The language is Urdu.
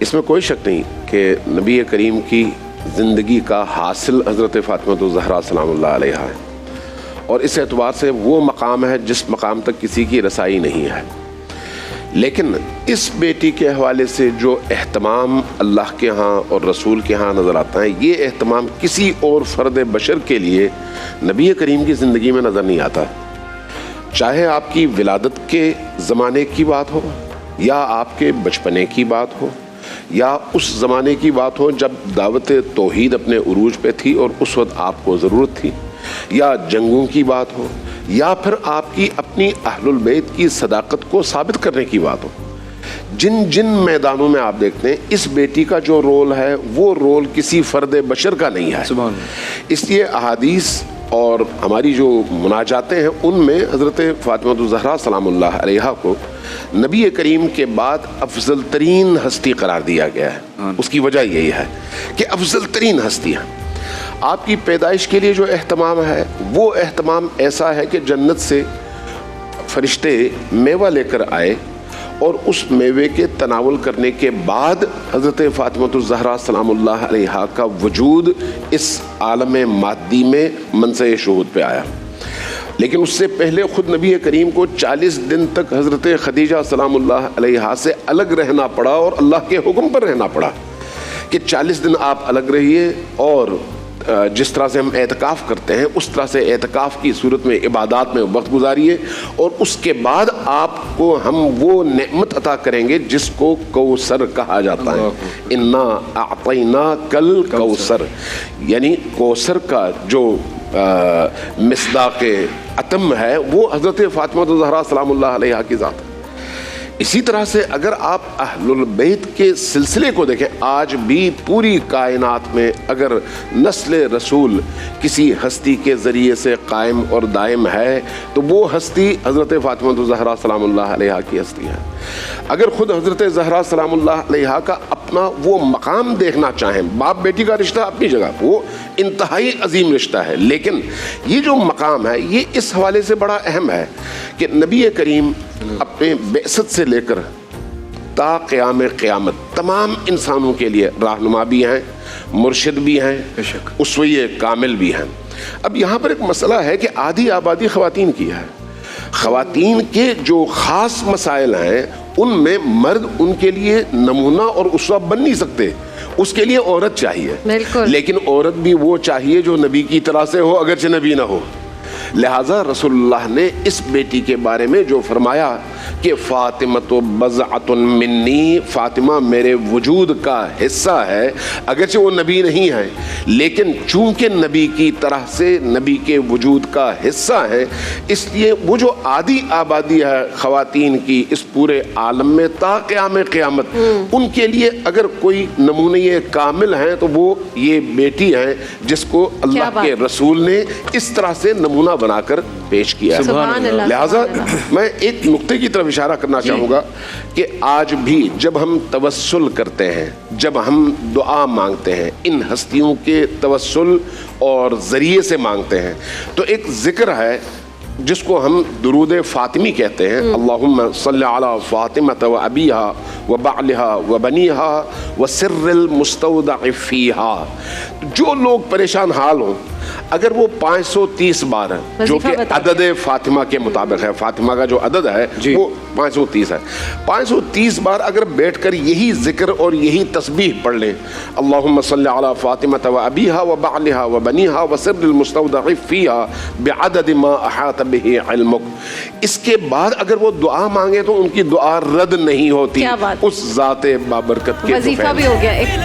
اس میں کوئی شک نہیں کہ نبی کریم کی زندگی کا حاصل حضرت فاطمہ الزہرا سلام اللہ علیہا ہے، اور اس اعتبار سے وہ مقام ہے جس مقام تک کسی کی رسائی نہیں ہے. لیکن اس بیٹی کے حوالے سے جو اہتمام اللہ کے ہاں اور رسول کے ہاں نظر آتا ہے، یہ اہتمام کسی اور فرد بشر کے لیے نبی کریم کی زندگی میں نظر نہیں آتا. چاہے آپ کی ولادت کے زمانے کی بات ہو، یا آپ کے بچپنے کی بات ہو، یا اس زمانے کی بات ہو جب دعوت توحید اپنے عروج پہ تھی اور اس وقت آپ کو ضرورت تھی، یا جنگوں کی بات ہو، یا پھر آپ کی اپنی اہل البیت کی صداقت کو ثابت کرنے کی بات ہو. جن جن میدانوں میں آپ دیکھتے ہیں اس بیٹی کا جو رول ہے وہ رول کسی فرد بشر کا نہیں ہے. سبحان اللہ. اس لیے احادیث اور ہماری جو مناجاتیں ہیں ان میں حضرت فاطمہ الزہرا سلام اللہ علیہا کو نبی کریم کے بعد افضل ترین ہستی قرار دیا گیا ہے. اس کی وجہ یہی ہے کہ افضل ترین ہستی ہے. آپ کی پیدائش کے لیے جو اہتمام ہے وہ اہتمام ایسا ہے کہ جنت سے فرشتے میوہ لے کر آئے اور اس میوے کے تناول کرنے کے بعد حضرت فاطمہ الزہرا سلام اللہ علیہا کا وجود اس عالم مادی میں منصع شہود پہ آیا. لیکن اس سے پہلے خود نبی کریم کو 40 دن تک حضرت خدیجہ سلام اللہ علیہا سے الگ رہنا پڑا اور اللہ کے حکم پر رہنا پڑا کہ 40 دن آپ الگ رہیے، اور جس طرح سے ہم اعتکاف کرتے ہیں اس طرح سے اعتکاف کی صورت میں عبادات میں وقت گزاریے، اور اس کے بعد آپ کو ہم وہ نعمت عطا کریں گے جس کو کوثر کہا جاتا ہے. انا اعطیناکل کوثر، یعنی کوثر کا جو مصداق اتم ہے وہ حضرت فاطمہ الزہرا سلام اللہ علیہا کی ذات ہے. اسی طرح سے اگر آپ اہل البیت کے سلسلے کو دیکھیں، آج بھی پوری کائنات میں اگر نسل رسول کسی ہستی کے ذریعے سے قائم اور دائم ہے تو وہ ہستی حضرت فاطمہ الزہرا سلام اللہ علیہا کی ہستی ہے. اگر خود حضرت زہرا سلام اللہ علیہا کا اپنا وہ مقام دیکھنا چاہیں، باپ بیٹی کا رشتہ اپنی جگہ وہ انتہائی عظیم رشتہ ہے، لیکن یہ جو مقام ہے یہ اس حوالے سے بڑا اہم ہے کہ نبی کریم اپنے بعثت سے لے کر تا قیام قیامت تمام انسانوں کے لیے رہنما بھی ہیں، مرشد بھی ہیں، اسوہ کامل بھی ہیں. اب یہاں پر ایک مسئلہ ہے کہ آدھی آبادی خواتین کی ہے. خواتین کے جو خاص مسائل ہیں ان میں مرد ان کے لیے نمونہ اور اسوہ بن نہیں سکتے، اس کے لیے عورت چاہیے. لیکن عورت بھی وہ چاہیے جو نبی کی طرح سے ہو اگرچہ نبی نہ ہو. لہٰذا رسول اللہ نے اس بیٹی کے بارے میں جو فرمایا کہ فاطمہ بضعۃ منی، فاطمہ میرے وجود کا حصہ ہے، اگرچہ وہ نبی نہیں ہے لیکن چونکہ نبی کی طرح سے نبی کے وجود کا حصہ ہے، اس لیے وہ جو آدھی آبادی ہے خواتین کی اس پورے عالم میں تا قیام قیامت، ان کے لیے اگر کوئی نمونہ کامل ہیں تو وہ یہ بیٹی ہے جس کو اللہ کے رسول نے اس طرح سے نمونہ بنا کر پیش کیا ہے. لہٰذا میں ایک نقطے کی طرف اشارہ کرنا چاہوں گا کہ آج بھی جب ہم توسل کرتے ہیں، جب ہم دعا مانگتے ہیں، ان ہستیوں کے توسل اور ذریعے سے مانگتے ہیں، تو ایک ذکر ہے جس کو ہم درود فاطمی کہتے ہیں. اللہم صلی علی فاطمہ و ابیہا و بعلہا و بنیہا و سر المستودع فیہا. جو لوگ پریشان حال ہوں اگر وہ 530 بار ہے جو کہ عدد فاطمہ کے مطابق ہے، فاطمہ کا جو عدد ہے وہ 530 ہے، 530 بار اگر بیٹھ کر یہی ذکر اور یہی تسبیح پڑھ لیں، اللہم صلی علی فاطمہ و ابیہا و بعلہا و بنیہا و سر المستودع فیہا بعدد ما احاط بہ علمک، اس کے بعد اگر وہ دعا مانگے تو ان کی دعا رد نہیں ہوتی. اس ذات بابرکت کے وظیفہ بھی ہو گیا ایک